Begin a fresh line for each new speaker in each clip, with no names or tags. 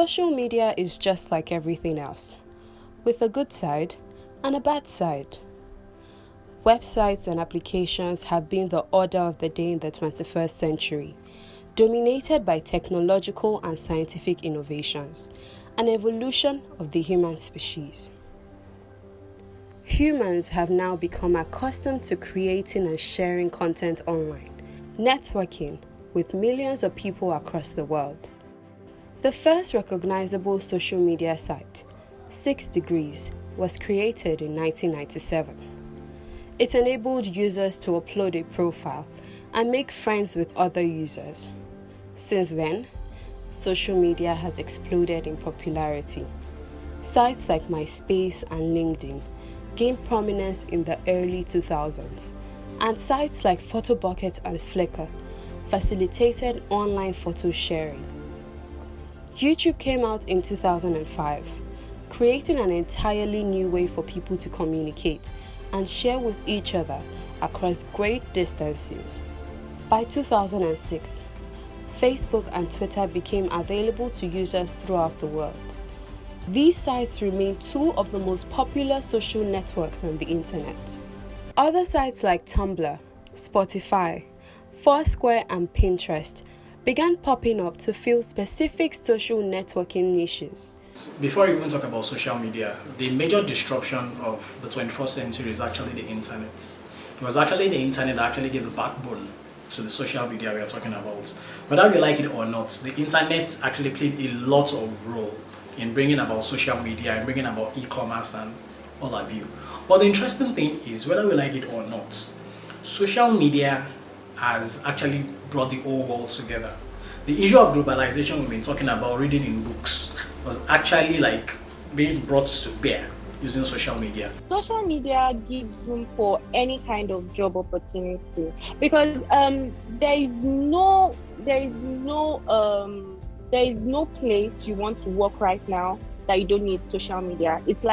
Social media is just like everything else, with a good side and a bad side. Websites and applications have been the order of the day in the 21st century, dominated by technological and scientific innovations, an evolution of the human species. Humans have now become accustomed to creating and sharing content online, networking with millions of people across the world. The first recognizable social media site, 6 Degrees, was created in 1997. It enabled users to upload a profile and make friends with other users. Since then, social media has exploded in popularity. Sites like MySpace and LinkedIn gained prominence in the early 2000s, and sites like Photobucket and Flickr facilitated online photo sharing. YouTube came out in 2005, creating an entirely new way for people to communicate and share with each other across great distances. By 2006, Facebook and Twitter became available to users throughout the world. These sites remain two of the most popular social networks on the internet. Other sites like Tumblr, Spotify, Foursquare and Pinterest began popping up to fill specific social networking niches.
Before we even talk about social media, the major disruption of the 21st century is actually the internet. It was actually the internet that actually gave the backbone to the social media we are talking about. Whether we like it or not, the internet actually played a lot of role in bringing about social media and bringing about e-commerce and all of you. But the interesting thing is, whether we like it or not, social media has actually brought the whole world together. The issue of globalization we've been talking about, reading in books, was actually like being brought to bear using social media.
Social media gives room for any kind of job opportunity because there is no place you want to work right now that you don't need social media. It's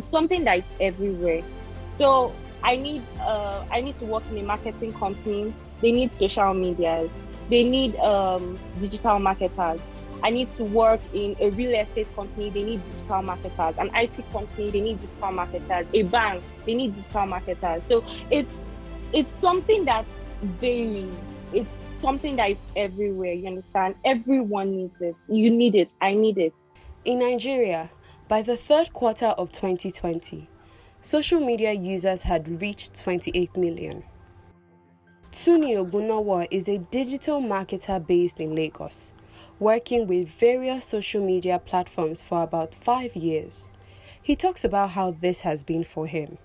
something that is everywhere. So I need to work in a marketing company. They need social media. They need digital marketers. I need to work in a real estate company. They need digital marketers. An IT company, they need digital marketers. A bank, they need digital marketers. So it's something that varies. It's something that is everywhere. You understand? Everyone needs it. You need it. I need it.
In Nigeria, by the third quarter of 2020, social media users had reached 28 million. Tuni Ogunowo is a digital marketer based in Lagos, working with various social media platforms for about 5 years. He talks about how this has been for him.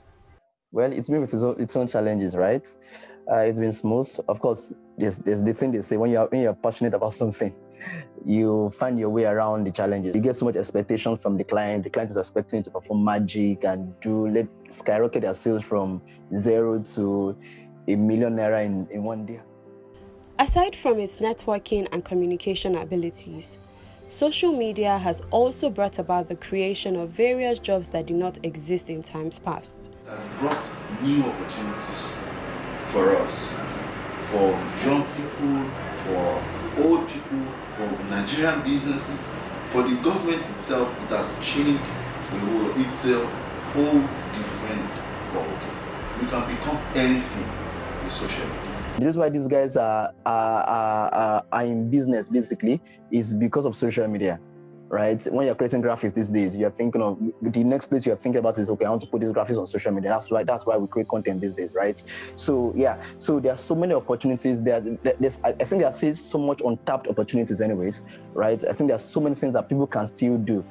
Well, it's been with its own challenges, right? It's been smooth. Of course, there's the thing they say, when you're passionate about something, you find your way around the challenges. You get so much expectation from the client. The client is expecting you to perform magic and skyrocket their sales from 0 to ₦1 million in 1 day.
Aside from its networking and communication abilities, social media has also brought about the creation of various jobs that did not exist in times past.
It has brought new opportunities for us, for young people, for old people, for Nigerian businesses, for the government itself. It has changed it's a whole different ballgame. You can become anything with social media.
The reason why these guys are in business basically is because of social media, right? When you're creating graphics these days, you're thinking of the next place you're thinking about is, okay, I want to put these graphics on social media. That's why we create content these days, right? So yeah, so there are so many opportunities there. I think there are still so much untapped opportunities anyways, right? I think there are so many things that people can still do.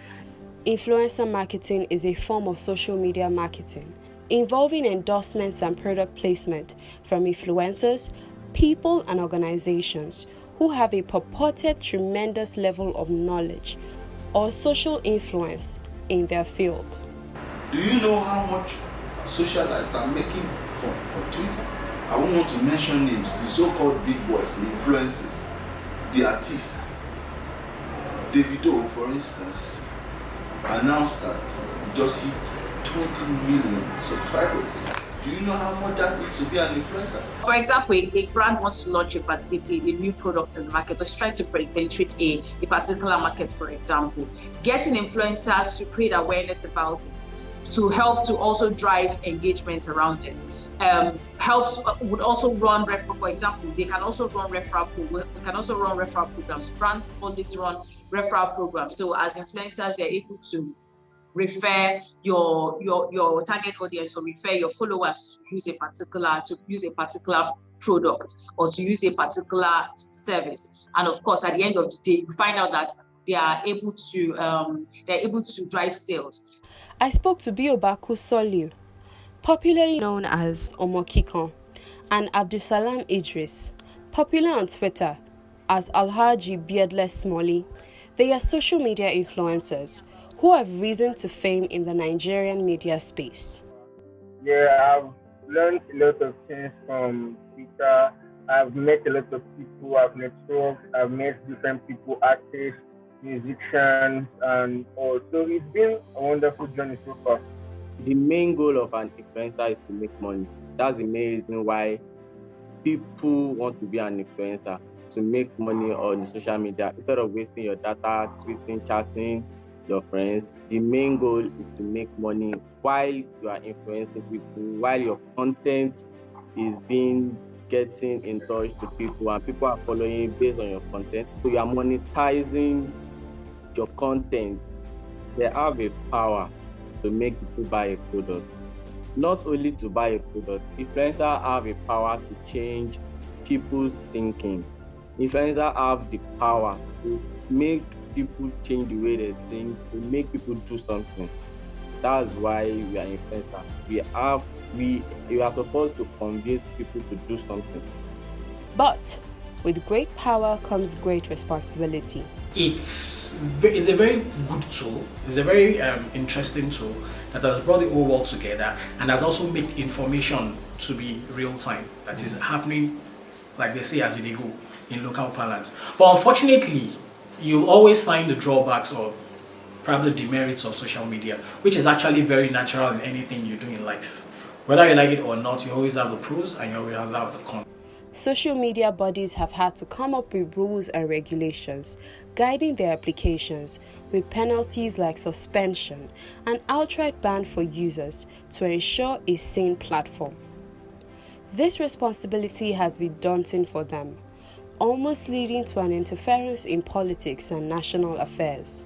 Influencer marketing is a form of social media marketing, involving endorsements and product placement from influencers, people and organizations who have a purported tremendous level of knowledge or social influence in their field.
Do you know how much socialites are making from Twitter? I won't want to mention names, the so-called big boys, the influencers, the artists. Davido, for instance, announced that he just hit 20 million subscribers. Do you know how much that is to be an influencer?
For example, a brand wants to launch a new product in the market, but it's trying to penetrate a particular market, for example. Getting influencers to create awareness about it, to help to also drive engagement around it. Would also run for example, they can also run referral programs. Brands always run referral programs. So as influencers, you're able to refer your target audience or refer your followers to use a particular product or to use a particular service. And of course, at the end of the day, you find out that they are able to drive sales.
I spoke to Biobaku Soliu, popularly known as Omokikon, and Abdusalam Idris, popular on Twitter as Alhaji Beardless Smolly. They are social media influencers who have risen to fame in the Nigerian media space.
Yeah, I've learned a lot of things from Twitter. I've met a lot of people, I've networked, I've met different people, artists, musicians, and all. So it's been a wonderful journey so far.
The main goal of an influencer is to make money. That's the main reason why people want to be an influencer, to make money on social media instead of wasting your data, tweeting, chatting your friends. The main goal is to make money while you are influencing people, while your content is getting in touch to people and people are following based on your content. So you are monetizing your content. They have a power to make people buy a product. Not only to buy a product, influencers have a power to change people's thinking. Influencers have the power to make people change the way they think, to make people do something. That's why we are influencers. We are supposed to convince people to do something.
But with great power comes great responsibility.
It's a very good tool. It's a very interesting tool that has brought the whole world together and has also made information to be real time. That is happening, like they say, as it go in local parlance. But unfortunately, you'll always find the drawbacks or probably demerits of social media, which is actually very natural in anything you do in life. Whether you like it or not, you always have the pros and you always have the cons.
Social media bodies have had to come up with rules and regulations guiding their applications, with penalties like suspension and outright ban for users to ensure a sane platform. This responsibility has been daunting for them, almost leading to an interference in politics and national affairs.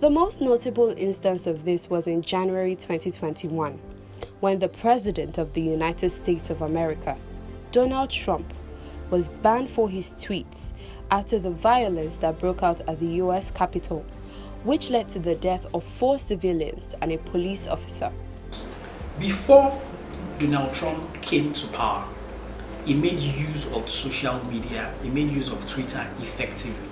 The most notable instance of this was in January 2021, when the President of the United States of America, Donald Trump, was banned for his tweets after the violence that broke out at the US Capitol, which led to the death of 4 civilians and a police officer.
Before Donald Trump came to power, he made use of social media, he made use of Twitter effectively.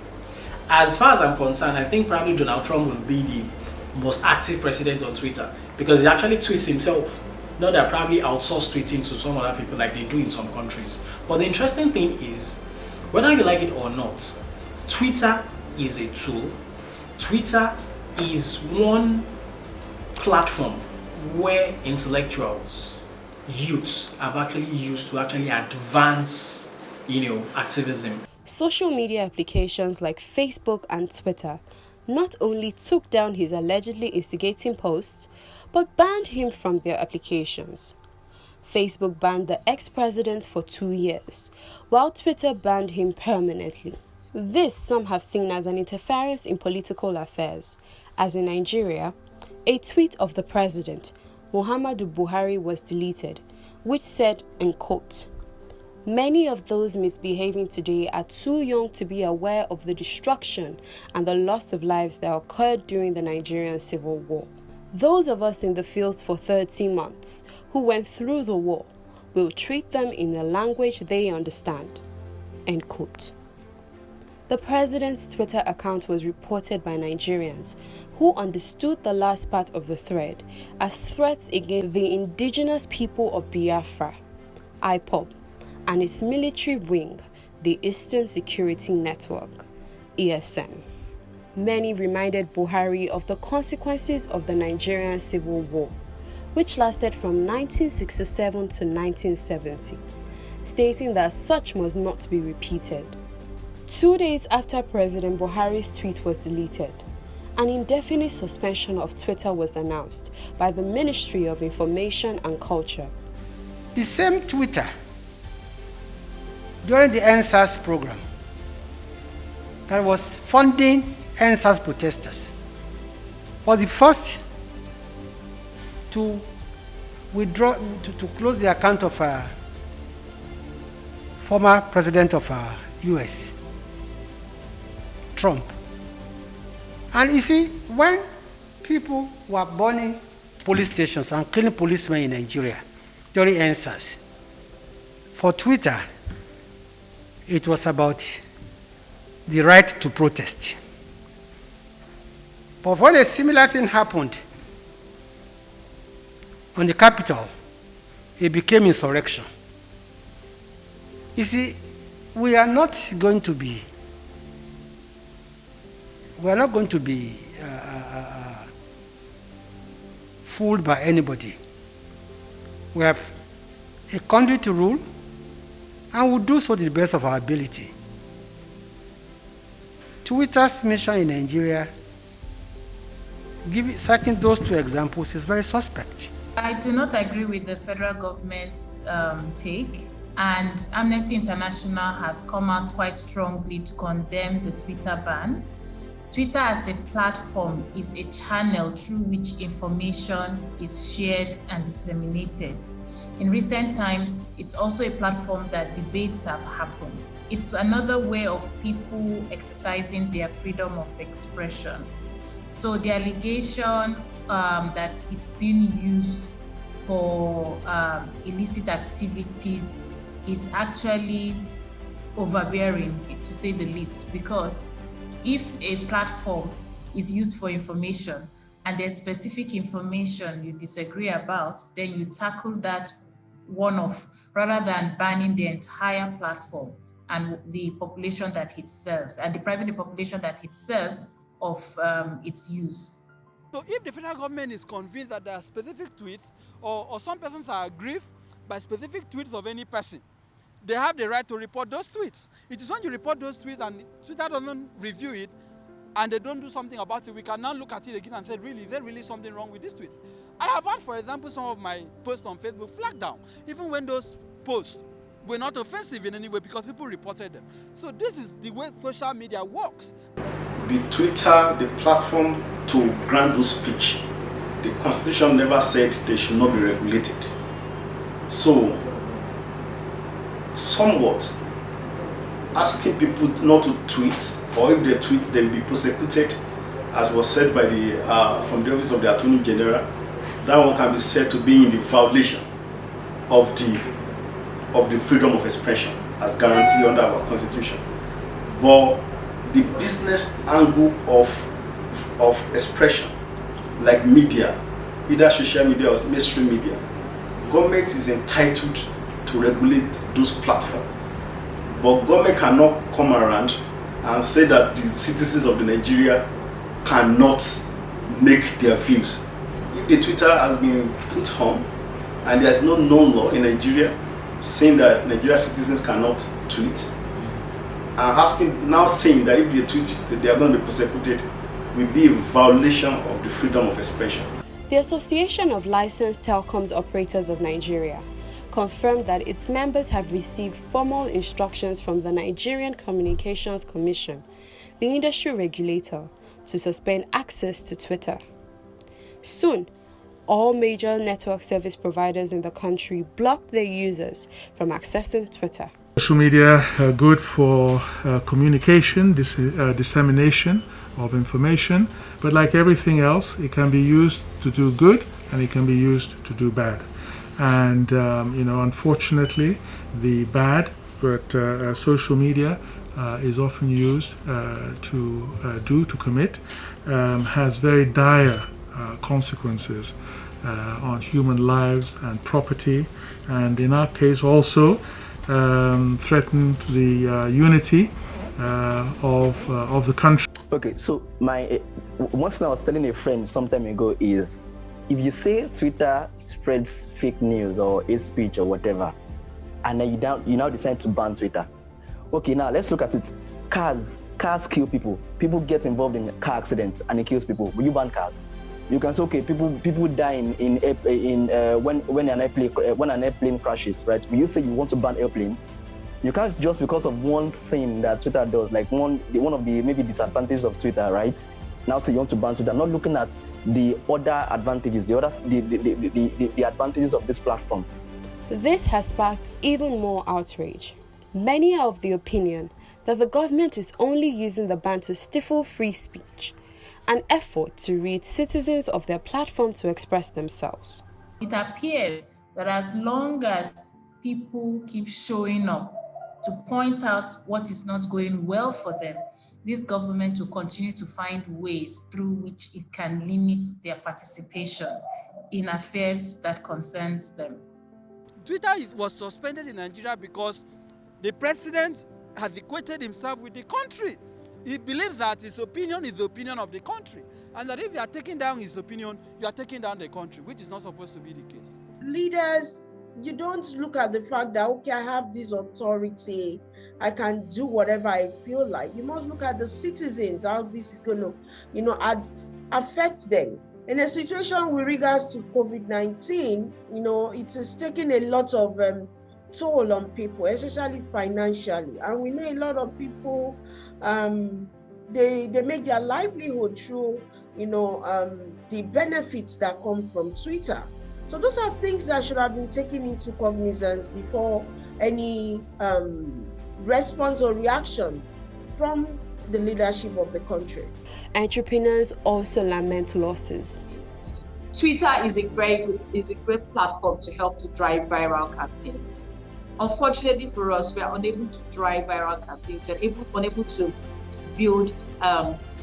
As far as I'm concerned, I think probably Donald Trump will be the most active president on Twitter because he actually tweets himself. Not that probably outsource tweeting to some other people like they do in some countries. But the interesting thing is, whether you like it or not, Twitter is a tool. Twitter is one platform where intellectuals, youths have actually used to actually advance, activism.
Social media applications like Facebook and Twitter not only took down his allegedly instigating posts, but banned him from their applications. Facebook banned the ex-president for 2 years, while Twitter banned him permanently. This some have seen as an interference in political affairs, as in Nigeria, a tweet of the president, Muhammadu Buhari, was deleted, which said, and quote, "Many of those misbehaving today are too young to be aware of the destruction and the loss of lives that occurred during the Nigerian Civil War. Those of us in the fields for 30 months who went through the war will treat them in a language they understand." End quote. The president's Twitter account was reported by Nigerians who understood the last part of the thread as threats against the indigenous people of Biafra, IPOB, and its military wing, the Eastern Security Network, ESN. Many reminded Buhari of the consequences of the Nigerian Civil War, which lasted from 1967 to 1970, stating that such must not be repeated. 2 days after President Buhari's tweet was deleted, an indefinite suspension of Twitter was announced by the Ministry of Information and Culture.
The same Twitter, during the NSAS program, that was funding NSAS protesters, was the first to withdraw, to close the account of former president of US, Trump. And you see, when people were burning police stations and killing policemen in Nigeria during NSAS, for Twitter, it was about the right to protest. But when a similar thing happened on the Capitol, it became insurrection. You see, we are not going to be fooled by anybody. We have a country to rule, and we'll do so to the best of our ability. Twitter's mission in Nigeria, citing those two examples, is very suspect.
I do not agree with the federal government's take, and Amnesty International has come out quite strongly to condemn the Twitter ban. Twitter as a platform is a channel through which information is shared and disseminated. In recent times, it's also a platform that debates have happened. It's another way of people exercising their freedom of expression. So the allegation that it's being used for illicit activities is actually overbearing, to say the least, because if a platform is used for information and there's specific information you disagree about, then you tackle that one-off rather than banning the entire platform and the population that it serves and depriving the population that it serves of its use.
So if the federal government is convinced that there are specific tweets or some persons are aggrieved by specific tweets of any person, they have the right to report those tweets. It is when you report those tweets and Twitter doesn't review it and they don't do something about it, we can now look at it again and say, really, is there really something wrong with this tweet? I have had, for example, some of my posts on Facebook flagged down, even when those posts were not offensive in any way because people reported them. So this is the way social media works.
The Twitter, the platform to grant those speech, the Constitution never said they should not be regulated. So, somewhat asking people not to tweet, or if they tweet, they will be prosecuted, as was said by the from the office of the Attorney General. That one can be said to be in the violation of the freedom of expression as guaranteed under our Constitution. But the business angle of expression, like media, either social media or mainstream media, government is entitled to regulate those platforms. But government cannot come around and say that the citizens of Nigeria cannot make their views. If the Twitter has been put on and there is no known law in Nigeria saying that Nigerian citizens cannot tweet, and now saying that if they tweet, they are going to be prosecuted, will be a violation of the freedom of expression.
The Association of Licensed Telecoms Operators of Nigeria confirmed that its members have received formal instructions from the Nigerian Communications Commission, the industry regulator, to suspend access to Twitter. Soon, all major network service providers in the country blocked their users from accessing Twitter.
Social media are good for communication, dissemination of information, but like everything else, it can be used to do good and it can be used to do bad. And unfortunately, the bad, but social media is often used to commit, has very dire consequences on human lives and property, and in our case also threatened the unity of the country.
Okay, so one thing I was telling a friend some time ago is if you say Twitter spreads fake news or hate speech or whatever, and then you now decide to ban Twitter. Okay, now let's look at it. Cars kill people. People get involved in car accidents and it kills people. Will you ban cars? You can say, okay, people die when an airplane crashes, right? Will you say you want to ban airplanes? You can't, just because of one thing that Twitter does, like one of the maybe disadvantages of Twitter, right? Now say you want to ban Twitter, not looking at the other advantages, the advantages of this platform.
This has sparked even more outrage. Many are of the opinion that the government is only using the ban to stifle free speech, an effort to rid citizens of their platform to express themselves.
It appears that as long as people keep showing up to point out what is not going well for them, this government will continue to find ways through which it can limit their participation in affairs that concerns them.
Twitter was suspended in Nigeria because the president has equated himself with the country. He believes that his opinion is the opinion of the country, and that if you are taking down his opinion, you are taking down the country, which is not supposed to be the case.
Leaders, you don't look at the fact that, okay, I have this authority, I can do whatever I feel like. You must look at the citizens, how this is going to, affect them. In a situation with regards to COVID-19, it is taking a lot of toll on people, especially financially. And we know a lot of people, they make their livelihood through, the benefits that come from Twitter. So those are things that should have been taken into cognizance before any response or reaction from the leadership of the country.
Entrepreneurs also lament losses.
Twitter is a great platform to help to drive viral campaigns. Unfortunately for us, we are unable to drive viral campaigns. We are unable to build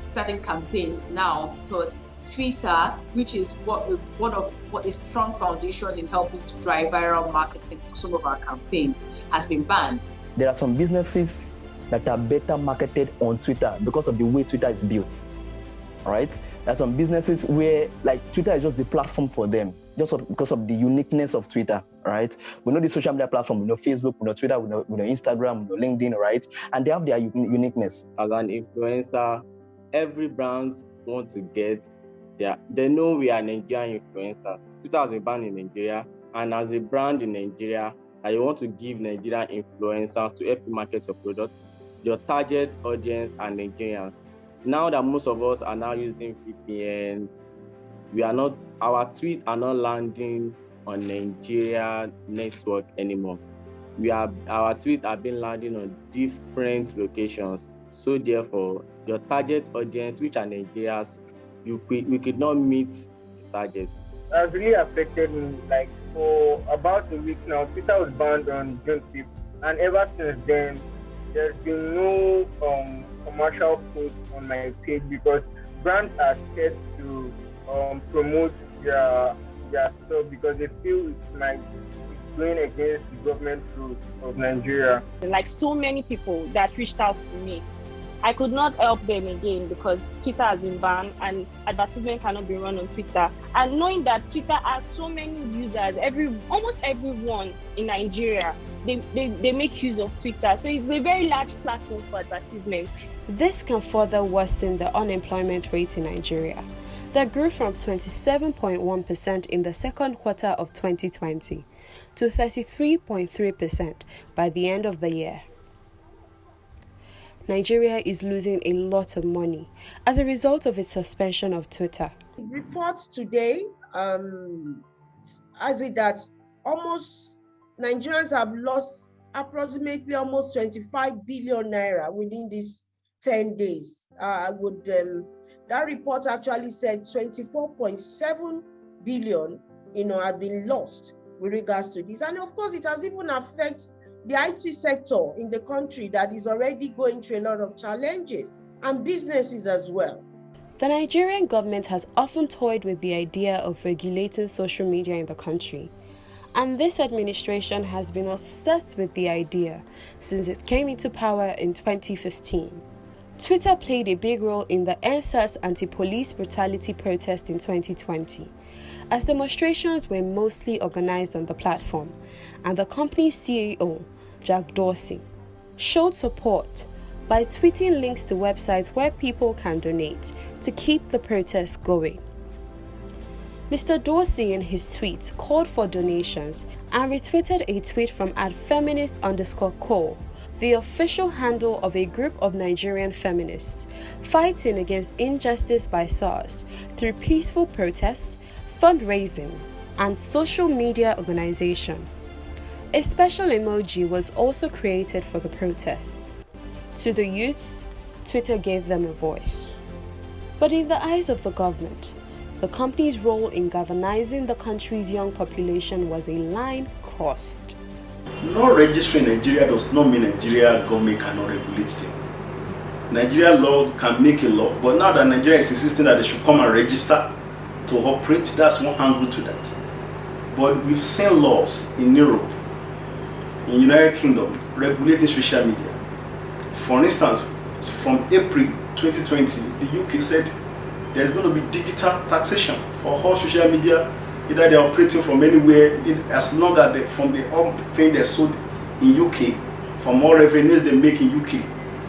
certain campaigns now because Twitter, which is one of what is strong foundation in helping to drive viral marketing for some of our campaigns, has been banned.
There are some businesses that are better marketed on Twitter because of the way Twitter is built. All right? There are some businesses where Twitter is just the platform for them, just because of the uniqueness of Twitter, right? We know the social media platform, we know Facebook, we know Twitter, we know Instagram, we know LinkedIn, right? And they have their uniqueness.
As an influencer, every brand wants to get they know we are Nigerian influencers. Twitter has been banned in Nigeria, and as a brand in Nigeria, you want to give Nigerian influencers to help you market your product. Your target audience are Nigerians. Now that most of us are now using VPNs, our tweets are not landing on Nigeria network anymore. Our tweets have been landing on different locations. So therefore, your target audience, which are Nigerians, we could not meet the target.
It has really affected me. For about a week now, Twitter was banned on June 5th, and ever since then, there's been no commercial posts on my page because brands are scared to promote their stuff because they feel it's going against the government rules of Nigeria.
So many people that reached out to me, I could not help them again because Twitter has been banned and advertisement cannot be run on Twitter. And knowing that Twitter has so many users, almost everyone in Nigeria, they make use of Twitter. So it's a very large platform for advertisement.
This can further worsen the unemployment rate in Nigeria that grew from 27.1% in the second quarter of 2020 to 33.3% by the end of the year. Nigeria is losing a lot of money as a result of its suspension of Twitter.
Reports today as it that almost Nigerians have lost approximately almost 25 billion naira within these 10 days. That report actually said 24.7 billion, have been lost with regards to this. And of course, it has even affected the IT sector in the country that is already going through a lot of challenges, and businesses as well.
The Nigerian government has often toyed with the idea of regulating social media in the country, and this administration has been obsessed with the idea since it came into power in 2015. Twitter played a big role in the NSAS anti-police brutality protest in 2020, as demonstrations were mostly organized on the platform, and the company's CEO, Jack Dorsey, showed support by tweeting links to websites where people can donate to keep the protests going. Mr. Dorsey in his tweet called for donations and retweeted a tweet from @feminist_co, the official handle of a group of Nigerian feminists fighting against injustice by SARS through peaceful protests, fundraising, and social media organization. A special emoji was also created for the protests. To the youths, Twitter gave them a voice. But in the eyes of the government, the company's role in galvanizing the country's young population was a line crossed.
Not registering in Nigeria does not mean Nigeria government cannot regulate them. Nigeria law can make a law, but now that Nigeria is insisting that they should come and register to operate, that's one angle to that. But we've seen laws in Europe, in United Kingdom, regulating social media. For instance, from April 2020, the UK said there's going to be digital taxation for all social media, either they're operating from anywhere, as long as from the thing they sold in UK, for more revenues they make in UK.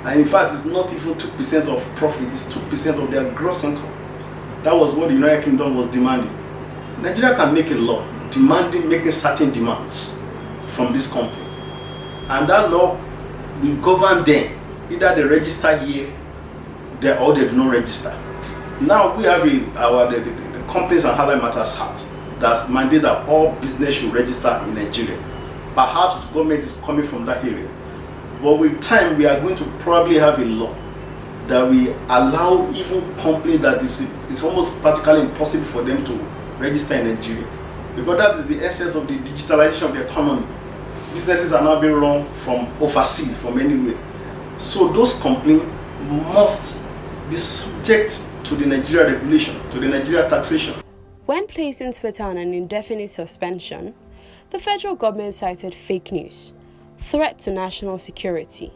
And in fact, it's not even 2% of profit, it's 2% of their gross income. That was what the United Kingdom was demanding. Nigeria can make a law making certain demands from this company. And that law will govern them. Either they register here or they do not register. Now we have the Companies and Allied Matters Act that's mandated that all business should register in Nigeria. Perhaps the government is coming from that area. But with time, we are going to probably have a law that will allow even companies that it's almost practically impossible for them to register in Nigeria. Because that is the essence of the digitalization of the economy. Businesses are now being run from overseas, from anywhere. So those companies must be subject to the Nigeria regulation, to the Nigeria taxation.
When placing Twitter on an indefinite suspension, the federal government cited fake news, threat to national security,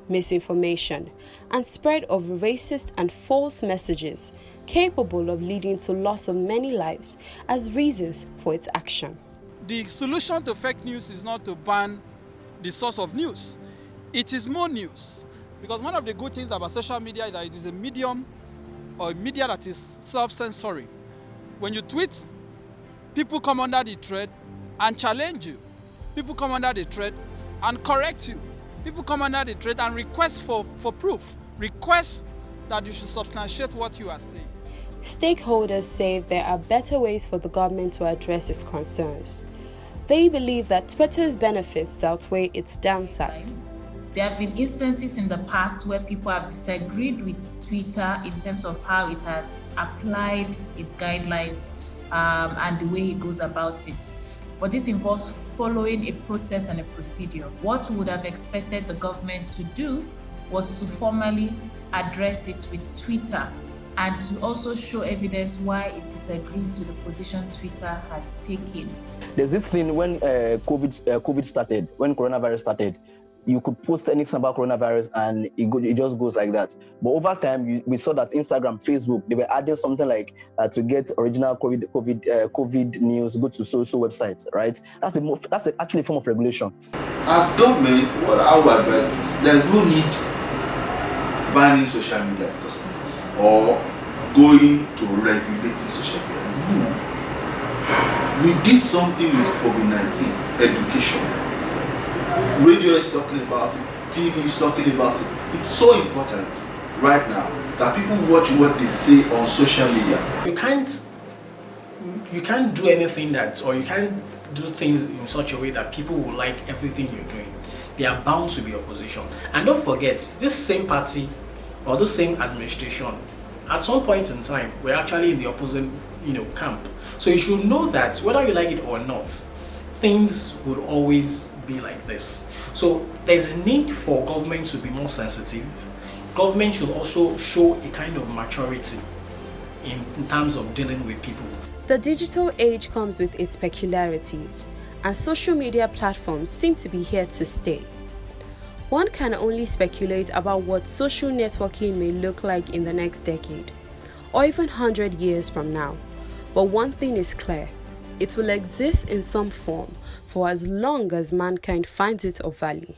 misinformation, and spread of racist and false messages capable of leading to loss of many lives as reasons for its action.
The solution to fake news is not to ban the source of news. It is more news. Because one of the good things about social media is that it is a medium or a media that is self-censoring. When you tweet, people come under the thread and challenge you. People come under the thread and correct you. People come under the thread and request for proof. Request that you should substantiate what you are saying.
Stakeholders say there are better ways for the government to address its concerns. They believe that Twitter's benefits outweigh its downsides.
There have been instances in the past where people have disagreed with Twitter in terms of how it has applied its guidelines and the way it goes about it. But this involves following a process and a procedure. What we would have expected the government to do was to formally address it with Twitter and to also show evidence why it disagrees with the position Twitter has taken.
There's this thing when COVID started, when coronavirus started, you could post anything about coronavirus and it just goes like that. But over time, we saw that Instagram, Facebook, they were adding something like to get original COVID news, go to social websites, right? That's actually a form of regulation.
As government, what I would advise is there's no need banning social media because of this or going to regulating social media. No. We did something with COVID-19 education. Radio is talking about it, TV is talking about it. It's so important right now that people watch what they say on social media.
You can't do anything or you can't do things in such a way that people will like everything you're doing. They are bound to be opposition. And don't forget, this same party or the same administration, at some point in time, we're actually in the opposite, camp. So you should know that whether you like it or not, things will always be like this. So there's a need for government to be more sensitive. Government should also show a kind of maturity in terms of dealing with people.
The digital age comes with its peculiarities, and social media platforms seem to be here to stay. One can only speculate about what social networking may look like in the next decade, or even 100 years from now. But one thing is clear, it will exist in some form for as long as mankind finds it of value.